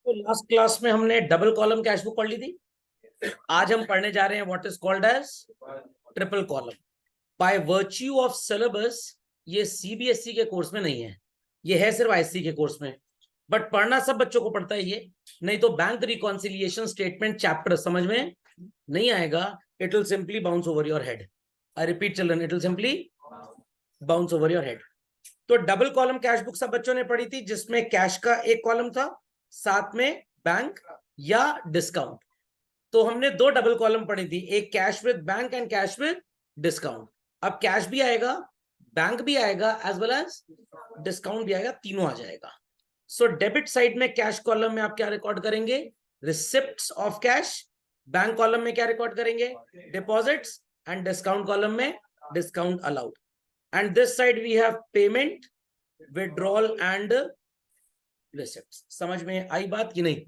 तो last class में हमने डबल कॉलम कैश बुक पढ़ ली थी। आज हम पढ़ने जा रहे हैं what is called as triple column. By virtue of syllabus ये सीबीएसई के कोर्स में नहीं है, ये है सिर्फ आईएससी के कोर्स में। बट पढ़ना सब बच्चों को पड़ता है ये, नहीं तो बैंक रिकॉन्सिलिएशन स्टेटमेंट चैप्टर समझ में नहीं आएगा। It will simply bounce over your head. I repeat children, it will simply bounce over your head. तो डबल कॉलम कैश बुक सब बच्चों ने पढ़ी थी, जिसमें कैश का एक कॉलम था, साथ में बैंक या डिस्काउंट। तो हमने दो डबल कॉलम पढ़ी थी, एक cash with bank and cash with discount. अब कैश भी आएगा, बैंक भी आएगा, एज वेल एज डिस्काउंट भी आएगा, तीनों आ जाएगा। सो डेबिट साइड में कैश कॉलम में आप क्या रिकॉर्ड करेंगे? Receipts of cash. Bank column में क्या रिकॉर्ड करेंगे? डिपॉजिट्स। एंड डिस्काउंट कॉलम में discount allowed. And this side we have payment, withdrawal and receipts. समझ में आई बात कि नहीं?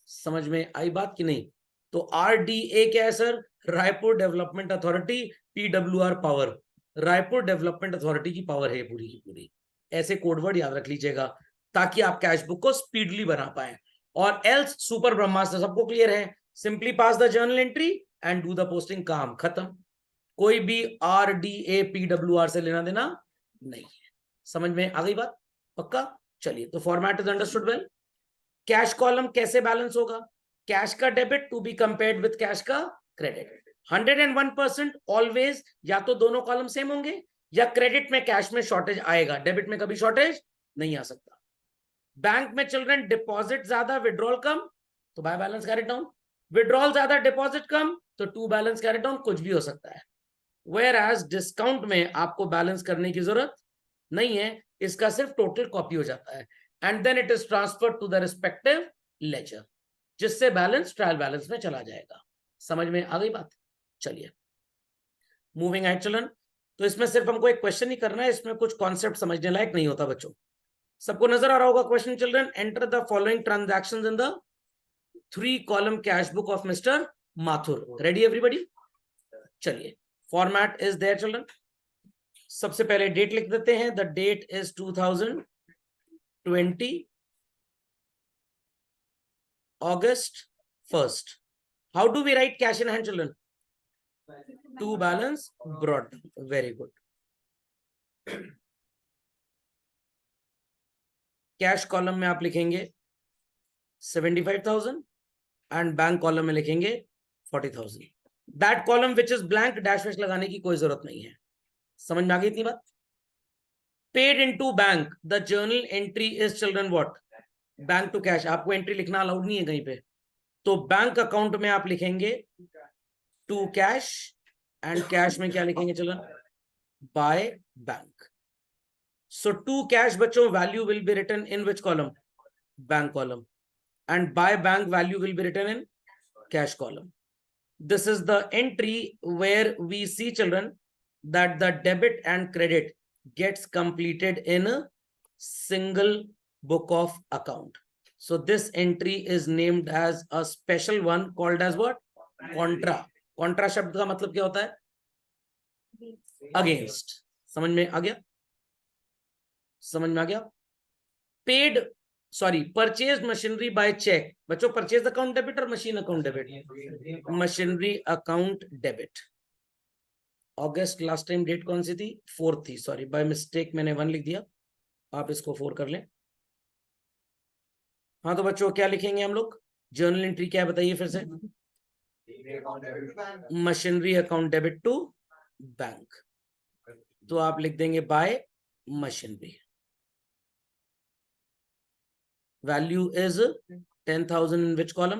समझ में आई बात कि नहीं? तो आरडीए क्या है sir? Raipur development authority, PWR power. Raipur development authority की पावर है पूरी की पूरी। ऐसे कोडवर्ड याद रख लीजिएगा ताकि आप कैश बुक को स्पीडली बना पाए। और एल्स सुपर ब्रह्मास्त्र। सबको क्लियर है? Simply pass the journal entry and do the posting, काम खत्म। कोई भी आरडीए पीडब्ल्यूआर से लेना देना नहीं है। समझ में आ गई बात? पक्का? चलिए, तो format is understood well. Cash column कैसे बैलेंस होगा? कैश का debit to be compared with cash का क्रेडिट। 101% ऑलवेज या तो दोनों कॉलम सेम होंगे या क्रेडिट में कैश में शॉर्टेज आएगा, डेबिट में कभी शॉर्टेज नहीं आ सकता। बैंक में चिल्ड्रन डिपॉजिट ज्यादा विड्रॉल कम, तो by balance carry down. Withdrawal ज्यादा डिपॉजिट कम, तो टू बैलेंस कैरी डाउन, कुछ भी हो सकता है। वेयर एज डिस्काउंट में आपको बैलेंस करने की जरूरत नहीं है, इसका सिर्फ टोटल कॉपी हो जाता है and then it is transferred to the respective ledger, जिससे बैलेंस ट्रायल बैलेंस में चला जाएगा। समझ में आ गई बात? चलिए, मूविंग एहेड चिल्ड्रन। तो इसमें सिर्फ हमको एक क्वेश्चन ही करना है, इसमें कुछ कॉन्सेप्ट समझने लायक नहीं होता बच्चों। सबको नजर आ रहा होगा question children? Enter the following transactions in the 3 column cash book of mister Mathur. Ready everybody? चलिए, फॉर्मेट इज देयर चिल्ड्रन। सबसे पहले डेट लिख देते हैं। The date is 2020 August 1st. How do we write cash in hand children? To balance brought. Very good. Cash column में आप लिखेंगे 75,000 and bank column में लिखेंगे 40,000। That column which is blank dash वैश लगाने की कोई जरूरत नहीं है। समझ में आ गई इतनी बात? Paid into bank, the journal entry is children what? Bank to cash. आपको एंट्री लिखना अलाउड नहीं है कहीं पे, तो बैंक अकाउंट में आप लिखेंगे टू कैश एंड कैश में क्या लिखेंगे children? By bank. So to cash बच्चों value will be written in which column? Bank column. And by bank value will be written in cash column. This is the entry where we see children that the debit and credit gets completed in a single book of account. So this entry is named as a special one called as what? Contra. Contra शब्द का मतलब क्या होता है? Against. समझ में आ गया? समझ में आ गया? Paid, sorry, purchase machinery by cheque. बच्चों, परचेज अकाउंट डेबिट और machine account debit? Machinery account debit. अगस्त लास्ट टाइम डेट कौन सी थी? 4 थी। सॉरी, बाय मिस्टेक मैंने 1 लिख दिया, आप इसको 4 कर लें। हाँ, तो बच्चों क्या लिखेंगे हम लोग? जर्नल एंट्री क्या है बताइए फिर से? Machinery account debit to bank, तो आप लिख देंगे by machinery. Value is 10,000 in which column?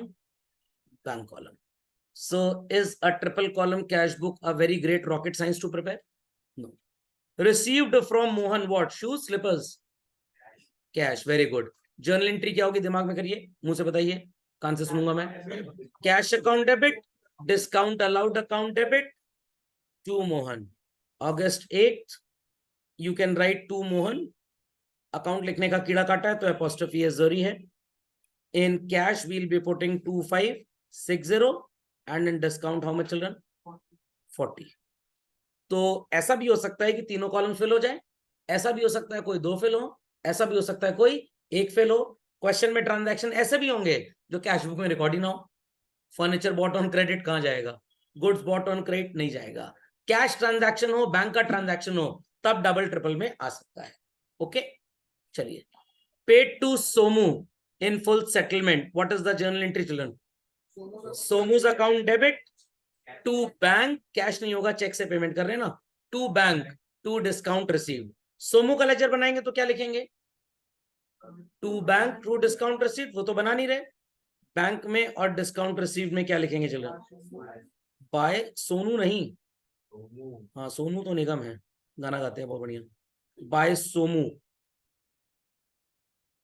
Bank column. So is a triple column cash book a very great rocket science to prepare? No. Received from Mohan what? Shoes, slippers? Cash. Very good. Journal entry क्या होगी? दिमाग में करिए, मुंह से बताइए, कान से सुनूंगा मैं। Cash account debit, discount allowed account debit to Mohan. August 8th, you can write to Mohan. Account लिखने का कीड़ा काटा है तो एपोस्ट्रोफी जरूरी है। In cash will be putting 2560 and in discount how much children? 40। तो ऐसा भी हो सकता है कि तीनों कॉलम फिल हो जाए, ऐसा भी हो सकता है कोई 2 फिल हो, ऐसा भी हो सकता है कोई 1 फिल हो, क्वेश्चन में ट्रांजैक्शन ऐसे भी होंगे जो कैश बुक में रिकॉर्ड ही ना हो। फर्नीचर बॉट ऑन क्रेडिट कहां जाएगा, गुड्स बॉट ऑन क्रेडिट नहीं जाएगा। कैश ट्रांजैक्शन हो, बैंक का ट्रांजैक्शन हो, तब डबल ट्रिपल में आ सकता है। ओके, चलिए। Paid to Somu in full settlement, what is the journal entry children? Somu's account debit to bank, cash नहीं होगा, चेक से पेमेंट कर रहे हैं ना, to bank to discount receive. Somu का लेजर बनाएंगे तो क्या लिखेंगे? To bank to discount receive, वो तो बना नहीं रहे। बैंक में और डिस्काउंट रिसीव में क्या लिखेंगे चिल्ड्रन? बाय सोनू नहीं, हाँ सोनू तो निगम है, गाना गाते हैं बहुत बढ़िया। बाय सोमू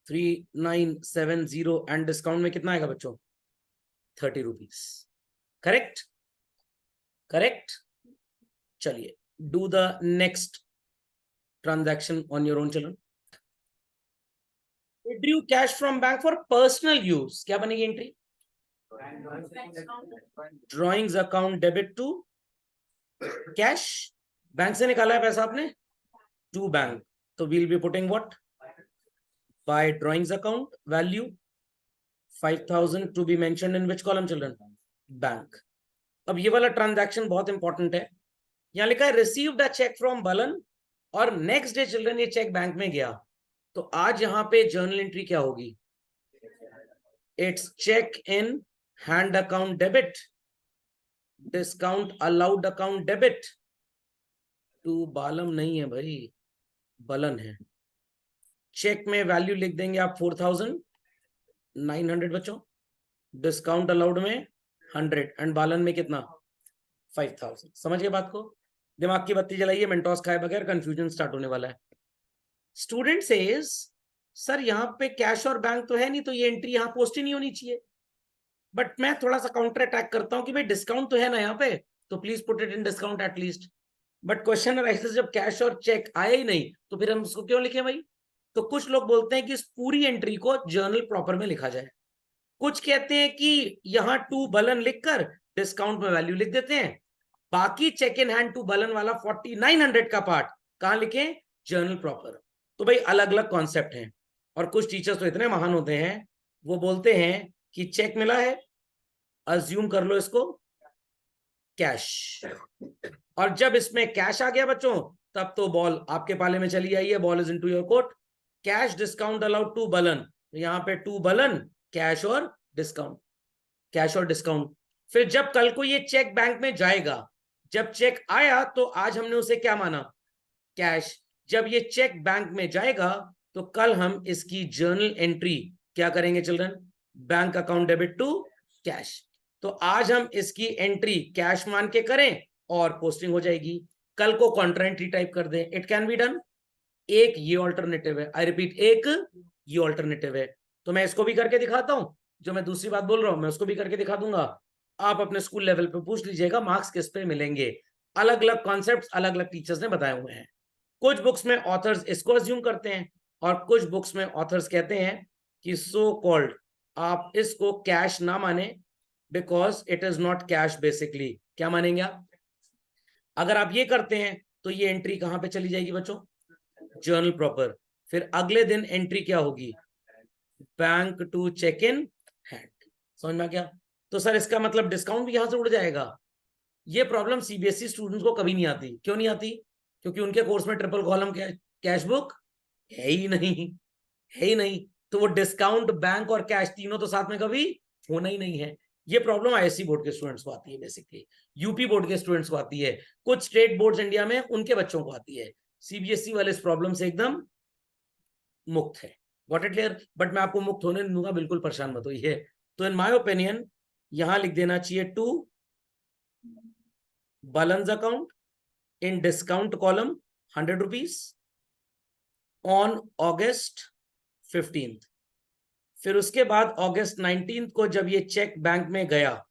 3970 एंड डिस्काउंट में कितना आएगा बच्चों? 30 रुपीज। Correct, correct. चलिए, do the next transaction on your own children. Withdraw cash from bank for personal use, क्या बनेगी entry? Drawings account debit to cash, bank से निकाला है पैसा आपने, टू बैंक, तो we'll be putting what? By drawings account value 5000 to be mentioned in which column children? Bank. अब ये वाला ट्रांजैक्शन बहुत इंपॉर्टेंट है। यहां लिखा है रिसीव्ड अ चेक फ्रॉम बलन, और नेक्स्ट डे चिल्ड्रन ये चेक बैंक में गया, तो आज यहां पे जर्नल एंट्री क्या होगी? It's cheque in hand account debit, discount allowed account debit to Balam नहीं है भाई, बलन है। चेक में वैल्यू लिख देंगे आप 4900 बच्चों, डिस्काउंट अलाउड में 100 एंड बालन में कितना? 5000। समझ गए बात को? दिमाग की बत्ती जलाइए, मेंटोस खाए बगैर कंफ्यूजन स्टार्ट होने वाला है। स्टूडेंट सेज सर यहाँ पे कैश और बैंक तो है नहीं, तो ये एंट्री यहाँ पोस्ट ही नहीं होनी चाहिए। बट मैं थोड़ा सा काउंटर अटैक करता हूँ कि भाई डिस्काउंट तो है ना यहाँ पे, तो please put it in discount at least. But question arises जब कैश और चेक आया ही नहीं, तो फिर हम उसको क्यों लिखे भाई? तो कुछ लोग बोलते हैं कि इस पूरी एंट्री को जर्नल प्रॉपर में लिखा जाए, कुछ कहते हैं कि यहाँ टू बलन लिखकर डिस्काउंट में वैल्यू लिख देते हैं, बाकी चेक इन हैंड टू बलन वाला 4900 का पार्ट कहां लिखे? Journal proper. तो भाई अलग अलग कॉन्सेप्ट हैं, और कुछ टीचर्स तो इतने महान होते हैं, वो बोलते हैं कि चेक मिला है, अज्यूम कर लो इसको कैश, और जब इसमें कैश आ गया बच्चों, तब तो बॉल आपके पाले में चली आई है, ball is into your court. Cash discount allowed to Balan, तो यहाँ पे टू बलन कैश और डिस्काउंट, कैश और डिस्काउंट। फिर जब कल को ये चेक बैंक में जाएगा, जब चेक आया तो आज हमने उसे क्या माना? कैश। जब ये चेक बैंक में जाएगा तो कल हम इसकी जर्नल एंट्री क्या करेंगे children? Bank account debit to cash. तो आज हम इसकी एंट्री कैश मान के करें और पोस्टिंग हो जाएगी, कल को कॉन्ट्रा एंट्री टाइप कर दें, इट कैन बी डन। एक ये ऑल्टरनेटिव है, आई रिपीट, एक ये ऑल्टरनेटिव है। तो मैं इसको भी करके दिखाता हूं, जो मैं दूसरी बात बोल रहा हूं मैं उसको भी करके दिखा दूंगा। आप अपने स्कूल लेवल पे पूछ लीजिएगा मार्क्स किस पे मिलेंगे। अलग अलग कॉन्सेप्ट्स अलग अलग टीचर्स ने बताए हुए हैं। कुछ बुक्स में ऑथर्स इसको अज्यूम करते हैं, और कुछ बुक्स में ऑथर्स कहते हैं कि सो कॉल्ड आप इसको कैश ना माने, because it is not cash basically. क्या मानेंगे आप? अगर आप ये करते हैं तो ये एंट्री कहां पे चली जाएगी बच्चों? Journal proper. फिर अगले दिन एंट्री क्या होगी? Bank to cheque in hand. समझ में आ गया? तो सर इसका मतलब डिस्काउंट भी यहां से उड़ जाएगा। ये प्रॉब्लम सीबीएसई स्टूडेंट्स को कभी नहीं आती। क्यों नहीं आती? क्योंकि उनके कोर्स में ट्रिपल कॉलम कैश बुक है ही नहीं, है ही नहीं। तो वो डिस्काउंट, बैंक और कैश तीनों तो साथ में कभी होना ही नहीं है। ये प्रॉब्लम आईएससी बोर्ड के स्टूडेंट्स को आती है, बेसिकली यूपी बोर्ड के स्टूडेंट्स को आती है, कुछ स्टेट बोर्ड्स इंडिया में उनके बच्चों को आती है। सीबीएसई वाले इस प्रॉब्लम से एकदम मुक्त है। Got it clear? बट मैं आपको मुक्त होने दूंगा, बिल्कुल परेशान मत होइए। तो इन माय ओपिनियन यहां लिख देना चाहिए to balance account in discount column 100 rupees on August 15th। फिर उसके बाद August 19th को जब ये चेक बैंक में गया,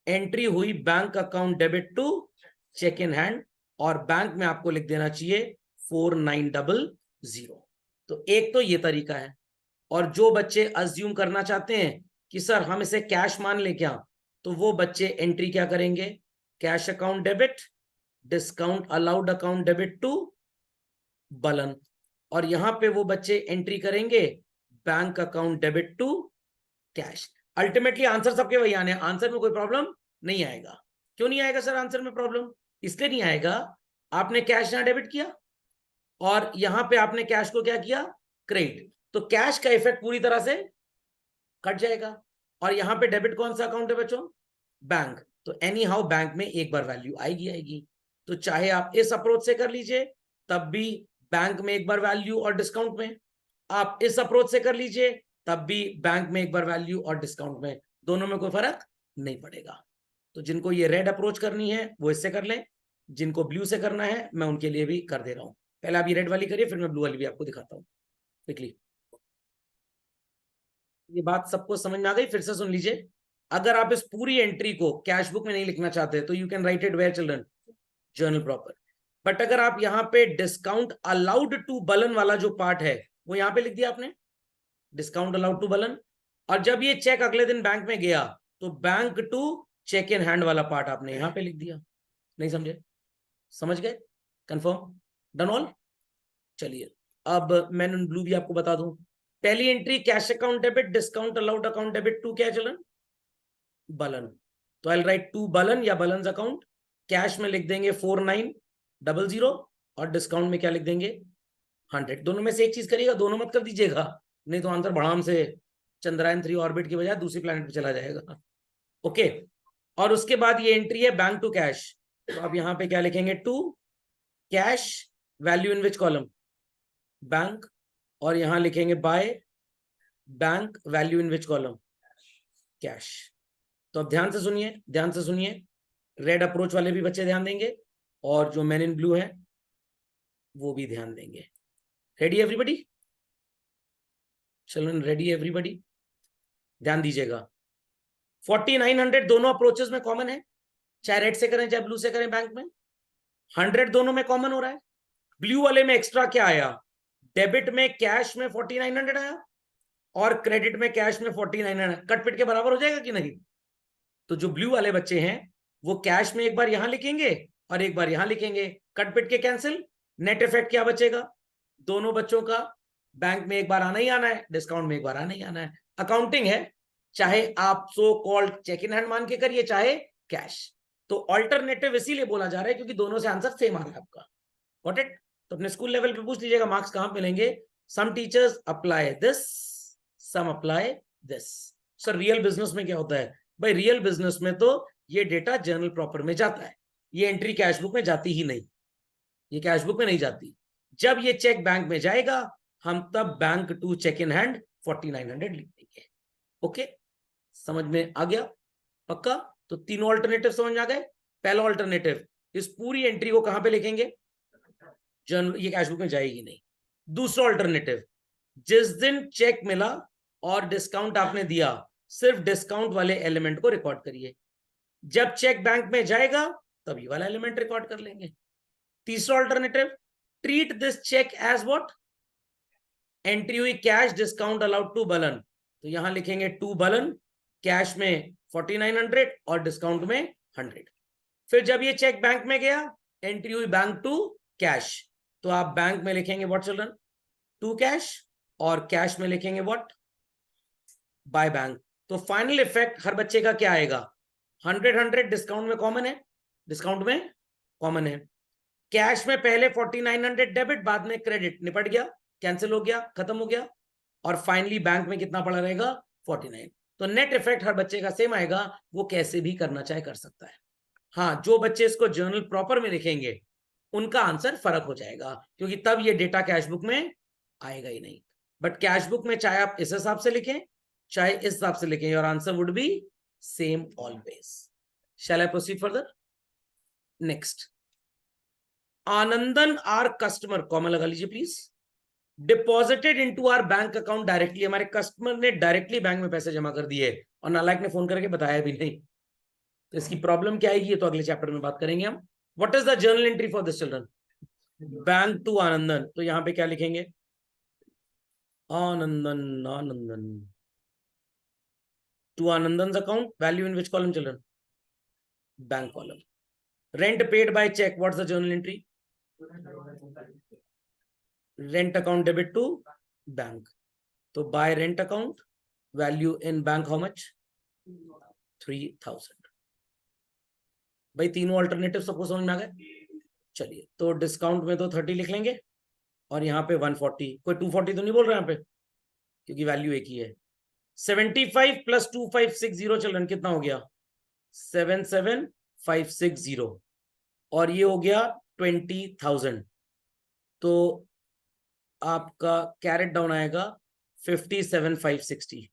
एंट्री हुई bank account debit to cheque in hand, और बैंक में आपको लिख देना चाहिए 4900। तो एक तो ये तरीका है। और जो बच्चे अज्यूम करना चाहते हैं कि सर हम इसे कैश मान ले क्या, तो वो बच्चे एंट्री क्या करेंगे? Cash account debit, discount allowed account debit to Balan, और यहां पे वो बच्चे एंट्री करेंगे bank account debit to cash. Ultimately answer सबके वही आने, आंसर में कोई प्रॉब्लम नहीं आएगा। क्यों नहीं आएगा सर आंसर में प्रॉब्लम? इसलिए नहीं आएगा, आपने कैश यहां डेबिट किया और यहां पे आपने कैश को क्या किया, क्रेडिट, तो कैश का इफेक्ट पूरी तरह से कट जाएगा। और यहां पे डेबिट कौन सा अकाउंट है बच्चों, बैंक, तो एनी हाउ बैंक में एक बार वैल्यू आएगी। तो चाहे आप इस अप्रोच से कर लीजिए तब भी बैंक में एक बार वैल्यू और डिस्काउंट में, आप इस अप्रोच से कर लीजिए तब भी बैंक में एक बार वैल्यू और डिस्काउंट में, दोनों में कोई फर्क नहीं पड़ेगा। तो जिनको ये रेड अप्रोच करनी है वो इससे कर लें, जिनको ब्लू से करना है मैं उनके लिए भी कर दे रहा हूं। पहले आप ये रेड वाली करिए, फिर मैं ब्लू वाली भी आपको दिखाता हूँ क्विकली। ये बात सबको समझ में आ गई? फिर से सुन लीजिए, अगर आप इस पूरी एंट्री को कैश बुक में नहीं लिखना चाहते तो you can write it where children, journal proper. But अगर आप यहाँ पे डिस्काउंट अलाउड टू बलन वाला जो पार्ट है वो यहाँ पे लिख दिया आपने, डिस्काउंट अलाउड टू बलन, और जब ये चेक अगले दिन बैंक में गया तो bank to cheque in hand वाला पार्ट आपने यहाँ पे लिख दिया। नहीं समझे? समझ गए? कंफर्म? Done all? चलिए अब मैन ब्लू भी आपको बता दूं। पहली entry cash account debit discount allowed account debit to क्या चलन, बलन, तो आई राइट टू बलन या बलन्स अकाउंट। कैश में लिख देंगे 4900 और डिस्काउंट में क्या लिख देंगे 100। दोनों में से एक चीज करिएगा, दोनों मत कर दीजिएगा, नहीं तो आंसर बढ़ाम से चंद्रयान 3 ऑर्बिट की बजाय दूसरी प्लेनेट पे चला जाएगा। ओके, और उसके बाद ये एंट्री है बैंक टू कैश, तो आप यहां पे क्या लिखेंगे, to cash value in which column, bank, और यहां लिखेंगे by bank value in which column, cash. तो अब ध्यान से सुनिए, ध्यान से सुनिए, रेड अप्रोच वाले भी बच्चे ध्यान देंगे और जो मैन इन ब्लू है वो भी ध्यान देंगे। Ready everybody? Children ready everybody? ध्यान दीजिएगा, 4900 दोनों अप्रोचेस में कॉमन है, चाहे रेड से करें चाहे ब्लू से करें, बैंक में 100 दोनों में कॉमन हो रहा है। ब्लू वाले में एक्स्ट्रा क्या आया, डेबिट में कैश में 4900 आया और क्रेडिट में कैश में 4900, कटपिट के बराबर हो जाएगा कि नहीं? तो जो ब्लू वाले बच्चे हैं वो कैश में एक बार यहां लिखेंगे और एक बार यहां लिखेंगे, कटपिट के कैंसिल, नेट इफेक्ट क्या बचेगा दोनों बच्चों का, बैंक में एक बार आना ही आना है, डिस्काउंट में एक बार आना ही आना है। अकाउंटिंग है, चाहे आप so called cheque in hand मान के करिए चाहे कैश। तो ऑल्टरनेटिव इसीलिए बोला जा रहा है क्योंकि दोनों से आंसर सेम आ रहा है आपका। Got it? तो अपने स्कूल लेवल पे पूछ लीजिएगा मार्क्स कहां मिलेंगे, some teachers apply this, some apply this. Sir real business में क्या होता है? भाई रियल बिजनेस में तो ये डेटा जर्नल प्रॉपर में जाता है, ये एंट्री कैश बुक में जाती ही नहीं, ये कैश बुक में नहीं जाती। जब ये चेक बैंक में जाएगा हम तब bank to cheque in hand 4900 लिख देंगे। ओके, समझ में आ गया? पक्का? तो तीनों अल्टरनेटिव समझ में आ गए। पहला अल्टरनेटिव, इस पूरी एंट्री को कहां पे लिखेंगे, जर्नल, ये कैश बुक में जाएगी नहीं। दूसरा अल्टरनेटिव, जिस दिन चेक मिला और डिस्काउंट आपने दिया सिर्फ डिस्काउंट वाले एलिमेंट को रिकॉर्ड करिए, जब चेक बैंक में जाएगा तब ये वाला एलिमेंट रिकॉर्ड कर लेंगे। तीसरा alternative, treat this cheque as what, entry हुई cash discount allowed to Balan, तो यहां लिखेंगे टू बलन, कैश में 4900 और डिस्काउंट में 100। फिर जब ये चेक बैंक में गया एंट्री हुई बैंक टू कैश, तो आप बैंक में लिखेंगे व्हाट चिल्ड्रन, टू कैश, और कैश में लिखेंगे व्हाट, बाय बैंक। तो फाइनल इफेक्ट हर बच्चे का क्या आएगा, 100 डिस्काउंट में कॉमन है, डिस्काउंट में कॉमन है, कैश में पहले 4900 डेबिट बाद में क्रेडिट, निपट गया, कैंसिल हो गया, खत्म हो गया, और फाइनली बैंक में कितना पड़ा रहेगा 49। तो नेट इफेक्ट हर बच्चे का सेम आएगा, वो कैसे भी करना चाहे कर सकता है। हाँ, जो बच्चे इसको जर्नल प्रॉपर में लिखेंगे उनका आंसर फर्क हो जाएगा क्योंकि तब ये डेटा कैश बुक में आएगा ही नहीं। बट कैश बुक में चाहे आप इस हिसाब से लिखें चाहे इस हिसाब से लिखें, your answer would be same always. Shall I proceed further? Next, Anandan our customer, comma लगा लीजिए please, deposited into our bank account directly, हमारे कस्टमर ने डायरेक्टली बैंक में पैसे जमा कर दिए और नालायक ने फोन करके बताया भी नहीं, तो इसकी प्रॉब्लम क्या आएगी ये तो अगले चैप्टर में बात करेंगे हम। What is the journal entry for this children, bank to Anandan, तो यहां पे क्या लिखेंगे, Anandan, Anandan to Anandan account, value in which column children, bank column. Rent paid by cheque, what's the journal entry, rent account debit to bank, तो by rent account, value in bank how much, 3000। भाई तीनों alternative सबको समझ में आ गए? चलिए, तो discount में तो 30 लिख लेंगे और यहाँ पे 140, कोई 240 तो नहीं बोल रहा यहाँ पे, क्योंकि वैल्यू एक ही है। 75 प्लस 2560 चिल्ड्रन कितना हो गया? 77560, और ये हो गया 20,000। तो आपका कैरेट डाउन आएगा 57,560।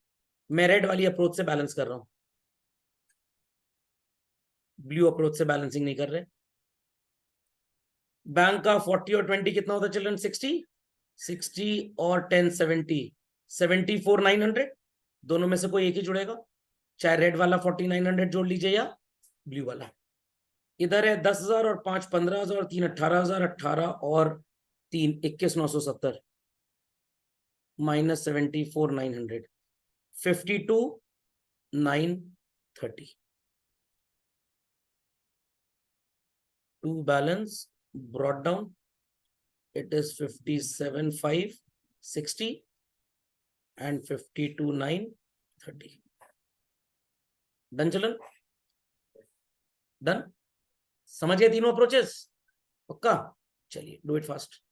मैं रेड वाली अप्रोच से बैलेंस कर रहा हूं, ब्लू अप्रोच से बैलेंसिंग नहीं कर रहे। बैंक का 40 और 20 कितना होता है चिल्ड्रन? 60 और 10 70, 74,900। दोनों में से कोई एक ही जुड़ेगा, चाहे रेड वाला 4900 जोड़ लीजिए या ब्लू वाला। इधर है 10,000 और 5 15,000 और 3 18,000, 18 और 3 21,970 minus 74,900, 52,930 to balance brought down, it is 57,560 and 52,930। Done चलन? डन? समझ गए तीनों अप्रोचेस? पक्का? चलिए डू इट फास्ट।